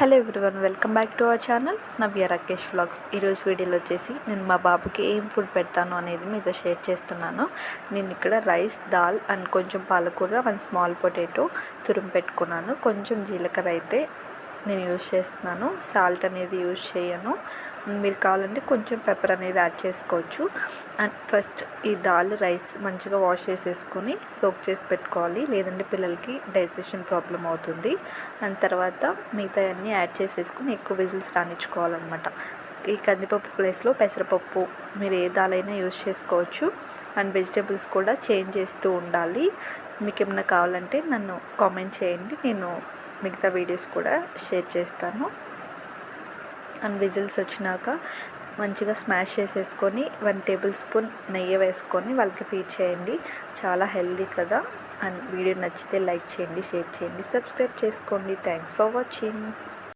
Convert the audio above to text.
Hello everyone, welcome back to our channel Navya Rakesh vlogs. ఈరోజు వీడియోలో వచ్చేసి నేను మా బాబుకి ఏం ఫుడ్ పెడతాను అనేది మీతో షేర్ చేస్తున్నాను. నేను ఇక్కడ రైస్, దాల్ అండ్ కొంచెం పాలకూర, 1 స్మాల్ పొటాటో తురుము పెట్టుకున్నాను. కొంచెం జీలకర్ర అయితే నేను యూజ్ చేస్తున్నాను, సాల్ట్ అనేది యూజ్ చేయను. మీరు కావాలంటే కొంచెం పెప్పర్ అనేది యాడ్ చేసుకోవచ్చు. అండ్ ఫస్ట్ ఈ దాల్, రైస్ మంచిగా వాష్ చేసేసుకొని సోక్ చేసి పెట్టుకోవాలి, లేదంటే పిల్లలకి డైజెషన్ ప్రాబ్లం అవుతుంది. అండ్ తర్వాత మిగతా అన్నీ యాడ్ చేసేసుకొని ఎక్కువ విజిల్స్ రానిచ్చుకోవాలన్నమాట. ఈ కందిపప్పు ప్లేస్లో పెసరపప్పు, మీరు ఏ దాల్ అయినా యూజ్ చేసుకోవచ్చు. అండ్ వెజిటేబుల్స్ కూడా చేంజ్ చేస్తూ ఉండాలి. మీకు ఏమైనా కావాలంటే నన్ను కామెంట్ చేయండి, నేను మిగతా వీడియోస్ కూడా షేర్ చేస్తాను. అండ్ విజిల్స్ వచ్చినాక మంచిగా స్మాష్ చేసేసుకొని 1 టేబుల్ స్పూన్ నెయ్యి వేసుకొని వాళ్ళకి ఫీడ్ చేయండి. చాలా హెల్దీ కదా. అండ్ వీడియో నచ్చితే లైక్ చేయండి, షేర్ చేయండి, సబ్స్క్రైబ్ చేసుకోండి. Thanks for watching.